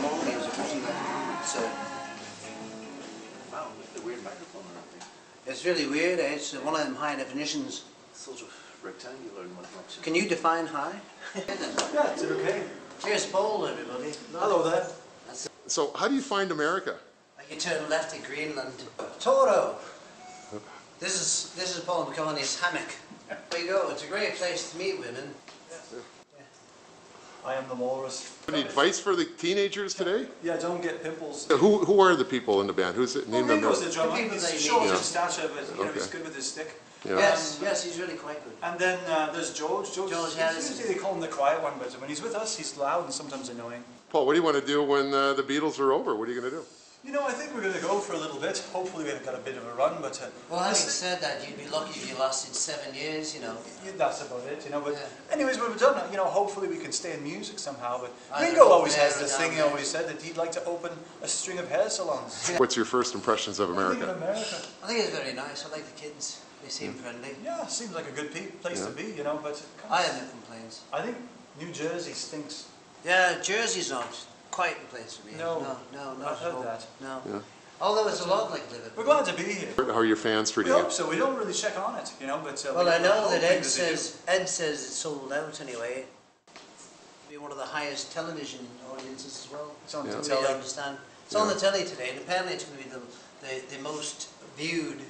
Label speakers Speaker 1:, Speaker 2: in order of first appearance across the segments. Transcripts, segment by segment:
Speaker 1: harmoniums are pretty so.
Speaker 2: Wow, look at the weird microphone on that thing.
Speaker 1: It's really weird. It's one of them high definitions.
Speaker 2: Sort of rectangular and whatnot.
Speaker 1: Can you define high?
Speaker 3: Yeah, it's okay.
Speaker 1: Here's Paul, everybody.
Speaker 3: Hello there.
Speaker 4: So how do you find America?
Speaker 1: You turn left at Greenland. Toro. This is Paul McCartney's hammock. There you go. It's a great place to meet women.
Speaker 3: I am the walrus.
Speaker 4: Any advice for the teenagers today?
Speaker 3: Yeah, don't get pimples.
Speaker 4: Who are the people in the band? Who's it? Name them.
Speaker 3: Ringo's the drummer.
Speaker 1: people that
Speaker 3: He's
Speaker 1: you
Speaker 3: short
Speaker 1: meet.
Speaker 3: in stature, but he's good with his stick.
Speaker 4: Yeah.
Speaker 1: Yes, he's really quite good.
Speaker 3: And then there's George. George,
Speaker 1: Harrison.
Speaker 3: usually they call him the quiet one, but when he's with us, he's loud and sometimes annoying.
Speaker 4: Paul, what do you want to do when the Beatles are over? What are you going to do?
Speaker 3: You know, I think we're going to go for a little bit. Hopefully we've got a bit of a run, but...
Speaker 1: Well, having said that, you'd be lucky if you lasted 7 years, you know.
Speaker 3: That's about it, you know, but
Speaker 1: Yeah.
Speaker 3: anyways, when we're done, you know, hopefully we can stay in music somehow, but
Speaker 1: I
Speaker 3: Ringo
Speaker 1: know,
Speaker 3: always
Speaker 1: yeah,
Speaker 3: has this thing, he
Speaker 1: yeah.
Speaker 3: always said that he'd like to open a string of hair salons.
Speaker 4: What's your first impressions of
Speaker 3: What do you think
Speaker 4: America?
Speaker 3: of America?
Speaker 1: I think it's very nice. I like the kids. They seem friendly.
Speaker 3: Yeah, seems like a good place to be, you know, but...
Speaker 1: I have no complaints.
Speaker 3: I think New Jersey stinks.
Speaker 1: Yeah, Jersey's not quite the place for me.
Speaker 3: No,
Speaker 1: not
Speaker 3: I've
Speaker 1: at
Speaker 3: heard
Speaker 1: all.
Speaker 3: that.
Speaker 1: No.
Speaker 4: Yeah.
Speaker 1: Although it's a lot like Liverpool.
Speaker 3: We're glad to be here.
Speaker 4: How are your fans
Speaker 3: We
Speaker 4: treating
Speaker 3: hope
Speaker 4: you?
Speaker 3: so. We don't really check on it, you know, but...
Speaker 1: Well, I know that Ed
Speaker 3: they do.
Speaker 1: says it's sold out anyway. Be one of the highest television audiences as well.
Speaker 3: It's on
Speaker 4: Yeah.
Speaker 3: the
Speaker 1: I
Speaker 3: telly.
Speaker 1: really understand. It's on the telly today, and apparently it's going to be the most viewed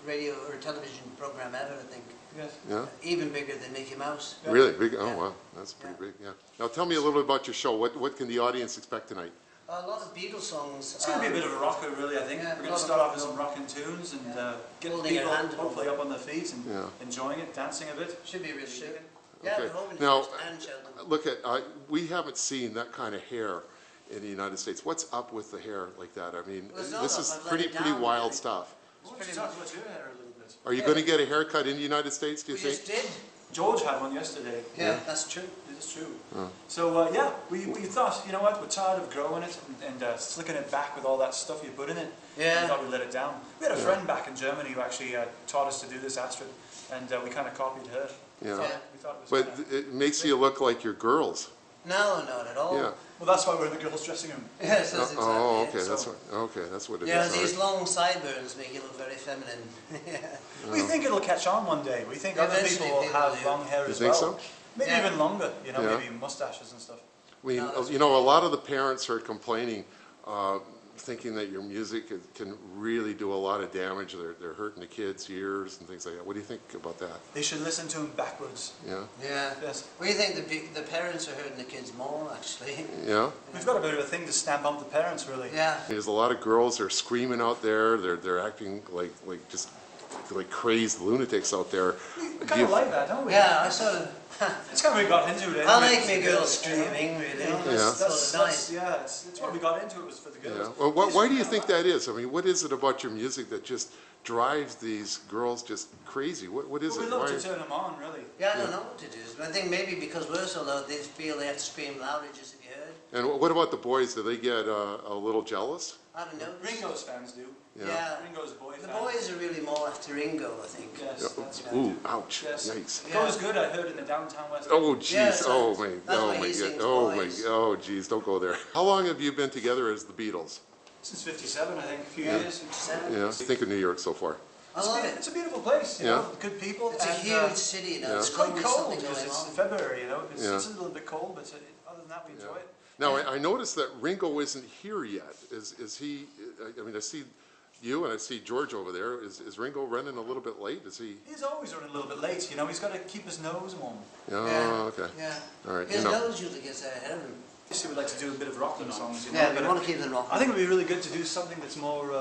Speaker 1: radio or television program ever, I think.
Speaker 3: Yes.
Speaker 4: Yeah.
Speaker 1: Even bigger than Mickey Mouse.
Speaker 3: Yeah.
Speaker 4: Really big? Oh
Speaker 1: Yeah.
Speaker 4: wow, that's pretty big. Yeah. Now tell me a little bit about your show. What can the audience expect tonight?
Speaker 1: A lot of Beatles songs.
Speaker 3: It's going to be a bit of a rocker, really, I think.
Speaker 1: Yeah,
Speaker 3: We're going
Speaker 1: a
Speaker 3: to
Speaker 1: lot
Speaker 3: start
Speaker 1: of
Speaker 3: off with
Speaker 1: rock
Speaker 3: some rocking tunes and get
Speaker 1: Holding your
Speaker 3: people
Speaker 1: hand
Speaker 3: hopefully up on their feet and
Speaker 4: Yeah.
Speaker 3: enjoying it, dancing a bit.
Speaker 1: Should be really
Speaker 3: Shaking.
Speaker 1: good. Yeah,
Speaker 4: Okay.
Speaker 1: we're hoping to
Speaker 4: Now,
Speaker 1: first and Sheldon.
Speaker 4: look at we haven't seen that kind of hair in the United States. What's up with the hair like that? I mean,
Speaker 1: Well, it's not
Speaker 4: this
Speaker 1: up.
Speaker 4: is
Speaker 1: I've let
Speaker 4: pretty
Speaker 1: it down,
Speaker 4: wild
Speaker 1: really.
Speaker 4: stuff.
Speaker 3: Why don't you talk about your hair a little bit?
Speaker 4: Are you going to get a haircut in the United States? Do you
Speaker 1: We
Speaker 4: think?
Speaker 1: just did.
Speaker 3: George had one yesterday.
Speaker 1: Yeah, that's true.
Speaker 3: It is true.
Speaker 4: Oh.
Speaker 3: So, yeah, we thought, you know what, we're tired of growing it and slicking it back with all that stuff you put in it.
Speaker 1: Yeah.
Speaker 3: We thought we'd let it down. We had a friend back in Germany who actually taught us to do this, Astrid, and we kind of copied her.
Speaker 4: Yeah.
Speaker 3: We thought it was
Speaker 4: But
Speaker 3: kinda...
Speaker 4: it makes you look like you're girls.
Speaker 1: No, not at all.
Speaker 4: Yeah.
Speaker 3: Well, that's why we're in the girls' dressing room.
Speaker 1: Yes, that's exactly
Speaker 4: Oh,
Speaker 1: it.
Speaker 4: okay.
Speaker 3: So-
Speaker 4: That's what it is.
Speaker 1: Yeah,
Speaker 4: all
Speaker 1: these
Speaker 4: right.
Speaker 1: long sideburns make you look very feminine. Yeah.
Speaker 3: We think it'll catch on one day. We think other
Speaker 1: Eventually
Speaker 3: people will
Speaker 1: people
Speaker 3: have
Speaker 1: do.
Speaker 3: long hair
Speaker 4: You
Speaker 3: as
Speaker 4: think
Speaker 3: well.
Speaker 4: so?
Speaker 3: Maybe
Speaker 1: Yeah.
Speaker 3: even longer, you know,
Speaker 4: Yeah.
Speaker 3: maybe mustaches and stuff.
Speaker 4: I mean,
Speaker 1: No, that's
Speaker 4: you know, a lot of the parents are complaining, thinking that your music can really do a lot of damage. They're hurting the kids' ears and things like that. What do you think about that?
Speaker 3: They should listen to him backwards.
Speaker 4: Yeah.
Speaker 1: Yeah.
Speaker 3: Yes.
Speaker 1: We think the parents are hurting the kids more, actually.
Speaker 4: Yeah.
Speaker 3: We've got a bit of a thing to stamp on the parents, really.
Speaker 1: Yeah.
Speaker 4: There's a lot of girls that are screaming out there. They're acting like just like crazed lunatics out there.
Speaker 3: We
Speaker 4: Do
Speaker 3: kind
Speaker 4: you-
Speaker 3: of like that, don't we?
Speaker 1: Yeah, I sort of...
Speaker 3: It's kind of we got into it.
Speaker 1: I
Speaker 3: anyway.
Speaker 1: like me girls screaming, really.
Speaker 4: Yeah.
Speaker 1: That's sort of nice.
Speaker 3: Yeah, it's why we got into it, was for the
Speaker 4: Yeah.
Speaker 3: girls.
Speaker 4: Well, why do you think that is? I mean, what is it about your music that just drives these girls just crazy? What is
Speaker 3: Well, we
Speaker 4: it?
Speaker 3: love
Speaker 4: Why-
Speaker 3: to turn them on, really.
Speaker 1: Yeah, I don't know what to do. I think maybe because we're so loud, they feel they have to scream louder just to be heard.
Speaker 4: And what about the boys? Do they get a little jealous?
Speaker 1: I don't know.
Speaker 3: Ringo's fans do.
Speaker 1: Yeah.
Speaker 3: Ringo's boy
Speaker 1: The
Speaker 3: fans.
Speaker 1: boys are really more after Ringo, I think.
Speaker 3: Yes, that's right.
Speaker 4: Ooh, ouch!
Speaker 3: Yes.
Speaker 4: Yikes!
Speaker 1: Yeah.
Speaker 3: Goes good, I heard, in the downtown West.
Speaker 4: Oh, jeez!
Speaker 1: Yeah, so
Speaker 4: oh my!
Speaker 1: that's
Speaker 4: Oh
Speaker 1: why
Speaker 4: my
Speaker 1: he
Speaker 4: God!
Speaker 1: sings
Speaker 4: Oh my!
Speaker 1: boys.
Speaker 4: Oh, jeez! Don't go there. How long have you been together as the Beatles?
Speaker 3: Since '57, I think, a few
Speaker 4: Yeah.
Speaker 3: years.
Speaker 4: Yeah. Think of New York so far.
Speaker 1: I love it.
Speaker 3: It's a beautiful place, you
Speaker 4: Yeah.
Speaker 3: know, good people.
Speaker 1: It's a
Speaker 3: and,
Speaker 1: huge city, you know.
Speaker 4: yeah.
Speaker 1: It's
Speaker 3: It's quite
Speaker 1: always
Speaker 3: cold
Speaker 1: something
Speaker 3: because
Speaker 1: going
Speaker 3: it's
Speaker 1: on.
Speaker 3: February, you know. It's
Speaker 4: Yeah.
Speaker 3: a little bit cold, but other than that, we enjoy it.
Speaker 4: Now I noticed that Ringo isn't here yet. Is he? I mean, I see you and I see George over there. Is Ringo running a little bit late? Is he?
Speaker 3: He's always running a little bit late, you know. He's got to keep his nose warm.
Speaker 4: Oh,
Speaker 1: Yeah.
Speaker 4: okay.
Speaker 1: Yeah.
Speaker 4: All right.
Speaker 1: His
Speaker 4: You know.
Speaker 1: nose usually gets ahead of him.
Speaker 3: Obviously, we'd like to do a bit of rocking songs, you know.
Speaker 1: Yeah,
Speaker 3: but
Speaker 1: we want to keep them rocking.
Speaker 3: I think it would be really good to do something that's more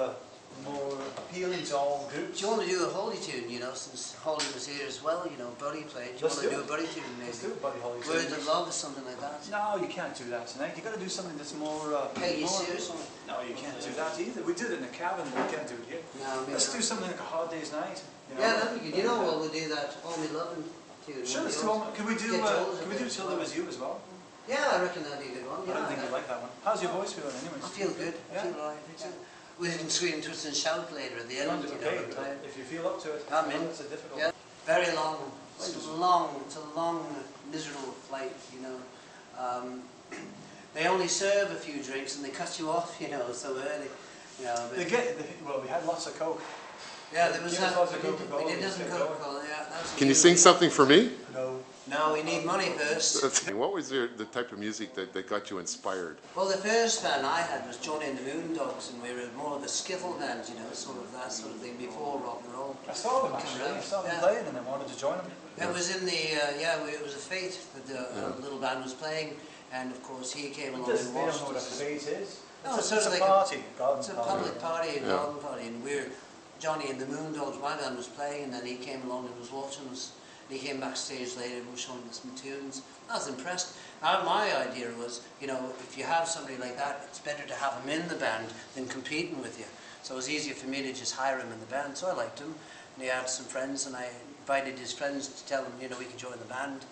Speaker 3: appealing to all groups.
Speaker 1: Do you want to do a Holly tune, you know, since Holly was here as well, you know, Buddy played. Do you
Speaker 3: Let's
Speaker 1: want to
Speaker 3: do
Speaker 1: do
Speaker 3: it.
Speaker 1: a Buddy tune, maybe?
Speaker 3: Let's do it, Buddy Holly.
Speaker 1: Words of Love or something like that?
Speaker 3: No, you can't do that tonight. You got to do something that's more.
Speaker 1: Peggy
Speaker 3: more-
Speaker 1: Sue or something?
Speaker 3: No, you can't do that either. We did it in the cabin, but we can't do it here.
Speaker 1: No, maybe
Speaker 3: Let's
Speaker 1: not.
Speaker 3: do something like a Hard Day's Night. You know?
Speaker 1: Yeah, that'd be good. You know what, we'll do that All Me Lovin' tune.
Speaker 3: Sure,
Speaker 1: won't
Speaker 3: let's
Speaker 1: we?
Speaker 3: do all, can we do
Speaker 1: Get Joel's
Speaker 3: can
Speaker 1: up
Speaker 3: we do
Speaker 1: there.
Speaker 3: Till There Was You as well?
Speaker 1: Yeah, I reckon that'd be a good one.
Speaker 3: I
Speaker 1: Yeah,
Speaker 3: don't think you like that one. How's your voice feeling anyways?
Speaker 1: I feel good. I
Speaker 3: Yeah.
Speaker 1: feel alright. We can scream, twist and shout later at the end, you know.
Speaker 3: Okay,
Speaker 1: I'm tired.
Speaker 3: if you feel up to it.
Speaker 1: I'm
Speaker 3: you know,
Speaker 1: in.
Speaker 3: It's a difficult.
Speaker 1: Yeah, very long. It's a long, miserable flight, you know. they only serve a few drinks and they cut you off, you know, so early. You know, but
Speaker 3: well, we had lots of Coke.
Speaker 1: yeah, there was that.
Speaker 3: Lots of Coca-Cola.
Speaker 1: We did some Coca-Cola, yeah.
Speaker 4: Can you sing something for me?
Speaker 3: No.
Speaker 1: No, we need money first.
Speaker 4: What was the type of music that got you inspired?
Speaker 1: Well, the first band I had was Johnny and the Moondogs, and we were more of a skiffle band, you know, sort of that sort of thing before rock and roll.
Speaker 3: I saw them actually. I saw them playing and then wanted to join them.
Speaker 1: It was in the, it was a fete that the little band was playing, and of course he came along and
Speaker 3: They don't know
Speaker 1: watched
Speaker 3: what a
Speaker 1: us.
Speaker 3: fete is.
Speaker 1: No,
Speaker 3: It's
Speaker 1: sort
Speaker 3: a
Speaker 1: of like
Speaker 3: party.
Speaker 1: It's a public party, a garden party, and Johnny and the Moondogs, my band was playing, and then he came along and was watching us. And he came backstage later and was showing us some tunes. I was impressed. My idea was, you know, if you have somebody like that, it's better to have him in the band than competing with you. So it was easier for me to just hire him in the band. So I liked him, and he had some friends, and I invited his friends to tell him, you know, we could join the band.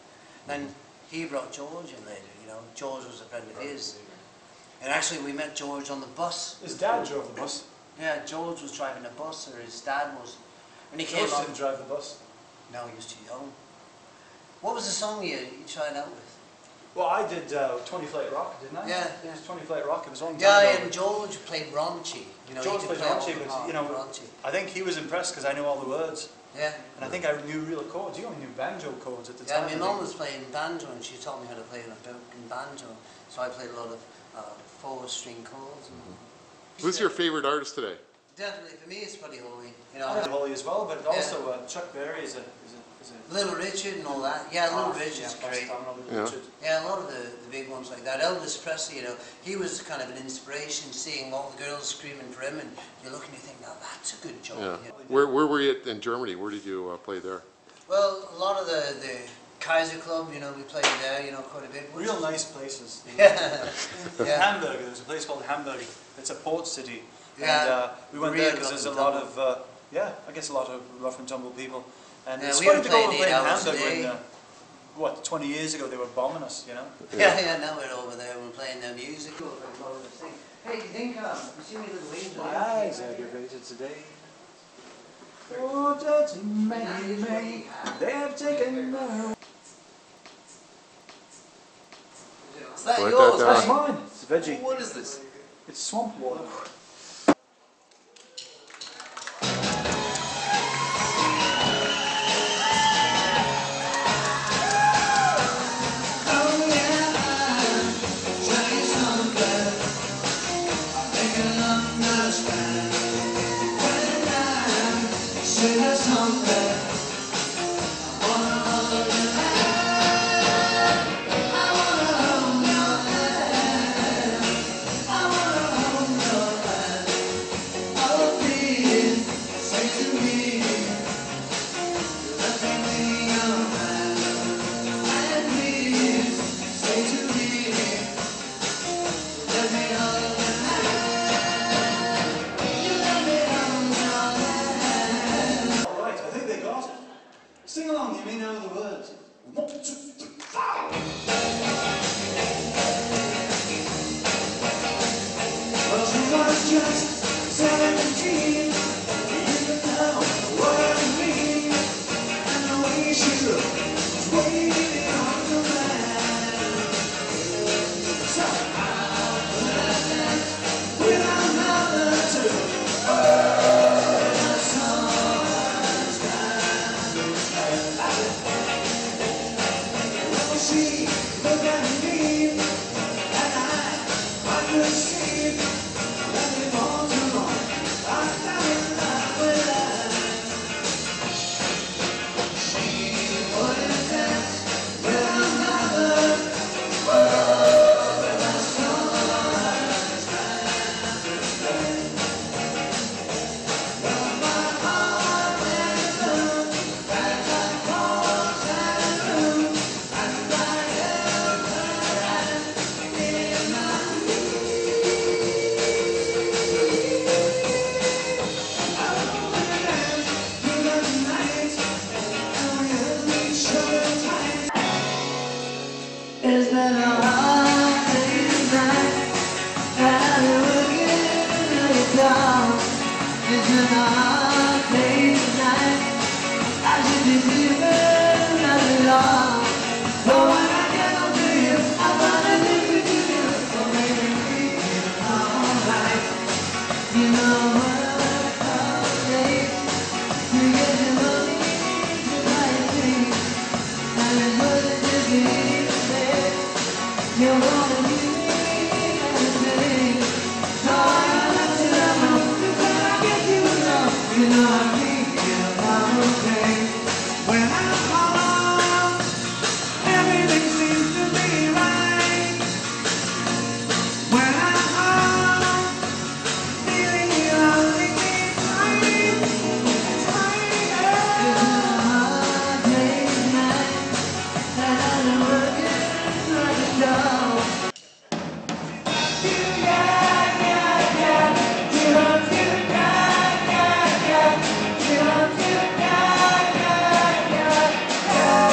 Speaker 1: Then he brought George in later, you know. George was a friend of his. And actually we met George on the bus.
Speaker 3: His dad drove the bus.
Speaker 1: Yeah, George was driving a bus, or his dad was. When he came
Speaker 3: George
Speaker 1: up,
Speaker 3: didn't drive the bus.
Speaker 1: no, he was too young. What was the song you tried out with?
Speaker 3: Well, I did 20 Flight Rock, didn't I?
Speaker 1: Yeah,
Speaker 3: It
Speaker 1: yeah.
Speaker 3: was 20 Flight Rock. It was on.
Speaker 1: Yeah, and George played Raunchy. You know,
Speaker 3: George
Speaker 1: he could
Speaker 3: played
Speaker 1: play all
Speaker 3: Raunchy,
Speaker 1: the
Speaker 3: but
Speaker 1: parts,
Speaker 3: you know,
Speaker 1: Raunchy.
Speaker 3: I think he was impressed because I knew all the words,
Speaker 1: Yeah.
Speaker 3: and I think I knew real chords. You only knew banjo chords at the
Speaker 1: Yeah,
Speaker 3: time.
Speaker 1: my mum was playing banjo, and she taught me how to play a broken banjo. So I played a lot of 4-string chords.
Speaker 4: Who's your favorite artist today?
Speaker 1: Definitely, for me, it's Buddy Holly. You
Speaker 3: I had
Speaker 1: know,
Speaker 3: Holly as well, but also Chuck Berry is a
Speaker 1: Little Richard and all that. Yeah, Little Richard's great.
Speaker 4: Yeah.
Speaker 3: Richard.
Speaker 1: Yeah, a lot of the big ones like that. Elvis Presley, you know, he was kind of an inspiration, seeing all the girls screaming for him, and you look and you think, now that's a good job.
Speaker 4: Yeah.
Speaker 1: You know.
Speaker 4: Where were you in Germany? Where did you play there?
Speaker 1: Well, a lot of the Kaiser Club, you know, we played there, you know, quite a bit.
Speaker 3: Real nice places.
Speaker 1: Yeah. Yeah.
Speaker 3: Hamburg, there's a place called Hamburg. It's a port city.
Speaker 1: Yeah.
Speaker 3: And we went
Speaker 1: Real
Speaker 3: there because there's a
Speaker 1: rough
Speaker 3: lot
Speaker 1: and
Speaker 3: of, I guess a lot of rough and tumble people. And
Speaker 1: Yeah,
Speaker 3: it's
Speaker 1: we
Speaker 3: funny
Speaker 1: were
Speaker 3: to go and
Speaker 1: playing
Speaker 3: play in
Speaker 1: 8 hours a
Speaker 3: Hamburg when,
Speaker 1: day.
Speaker 3: 20 years ago they were bombing us, you know?
Speaker 1: Yeah, now we're over there, we're playing their music. Hey, do you think, you see me little wings?
Speaker 3: My eyes aggravated today. Oh, dirty May, they have taken their...
Speaker 1: Is that
Speaker 4: Write
Speaker 1: yours?
Speaker 4: that
Speaker 3: That's
Speaker 4: down.
Speaker 3: mine. It's veggie.
Speaker 1: What is this?
Speaker 3: It's swamp water. Sing along, you may know the words. 1, 2, 3, 4. Well, she was just 17. You didn't know what I mean. And the way she looked was way on the man. So how could I dance without another two? She looked at me, and I could see that before too long I fell in love with her. She wouldn't dance with another, with a sunrise man. But my heart went blue as I crossed that room. It's been a hard day's night, and we're getting down. It's been a hard day's night, I should be sleeping at it all. But when I get home to you, I find a different to you. You're gonna give me anything. So I let you know, because I get you enough. You know I need you, I'm okay. When I'm home, everything seems to be right. When I'm home, feeling you only keep trying, trying. It's a hard day's night, and I'm working like a dog. You, yeah, yeah, yeah. She loves you, yeah, yeah, yeah. She loves you, yeah, yeah, yeah, yeah.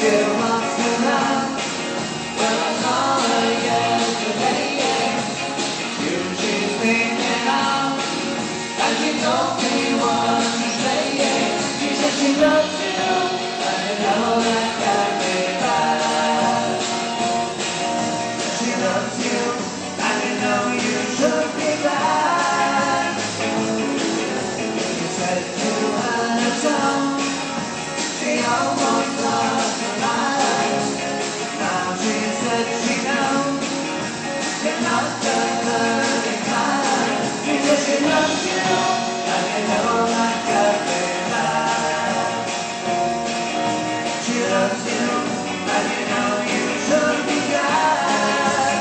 Speaker 3: It wants to love, but I saw her yesterday, yeah. She's thinking out, and she told me what to say, yeah. She said she loves you, and you know that can't be bad. She loves you, and you know you should be glad. You said you had a tongue, she almost lost her mind. Now she said she knows you're not the perfect kind. She said she loves you, and you know that can't be bad. She loves you, and you know you should be glad.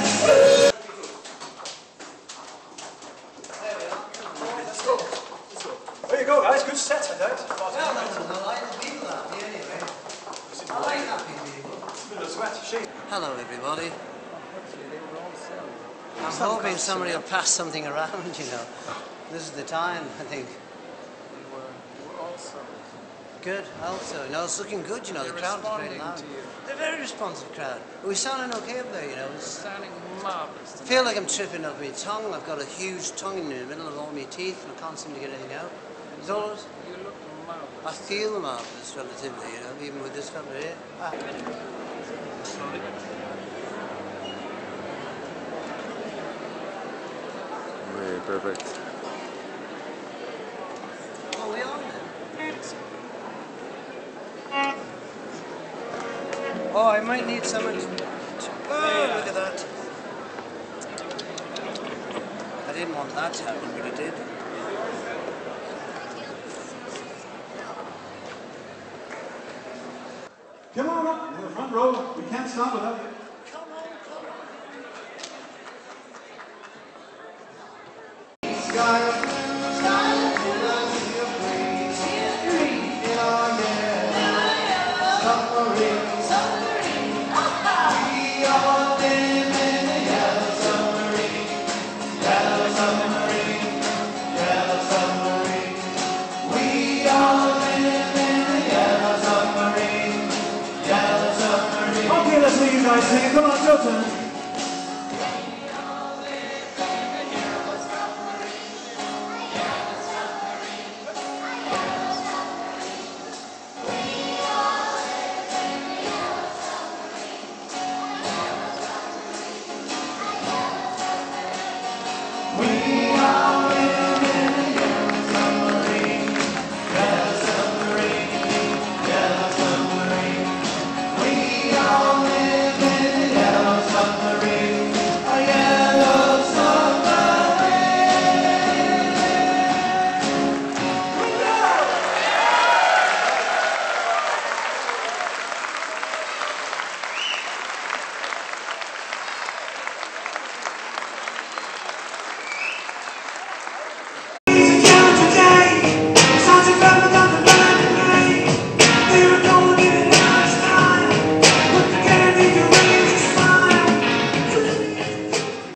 Speaker 5: Let's go. There you go, guys. Good set, I doubt.
Speaker 1: Well, that's a lot of people out here anyway. I like happy people.
Speaker 5: It's a bit of a sweat. Shame.
Speaker 1: Hello, everybody. I'm hoping somebody will pass something around, you know. This is the time, I think.
Speaker 6: We're also
Speaker 1: Good, I hope so. No, it's looking good, you know. The crowd's very loud.
Speaker 6: to you.
Speaker 1: They're a very responsive crowd. We're sounding okay up there, you know. It's,
Speaker 6: Sounding marvellous
Speaker 1: I
Speaker 6: tonight.
Speaker 1: feel like I'm tripping up my tongue. I've got a huge tongue in the middle of all my teeth and I can't seem to get anything out. It's all,
Speaker 6: You look marvellous.
Speaker 1: I feel marvellous relatively, you know, even with this fella here.
Speaker 4: Okay, perfect.
Speaker 1: Oh, we on then? Oh, I might need someone to... Oh, look at that. I didn't want that to happen, but it did.
Speaker 5: Come on up in the front row. We can't stop without you.
Speaker 3: Sky blue, loves you free. Oh yeah, submarine. We all live in a yellow submarine. Yellow submarine. Yellow submarine. We all live in a yellow submarine. Yellow submarine.
Speaker 5: Okay, let's see you guys sing. Come on, it's your turn.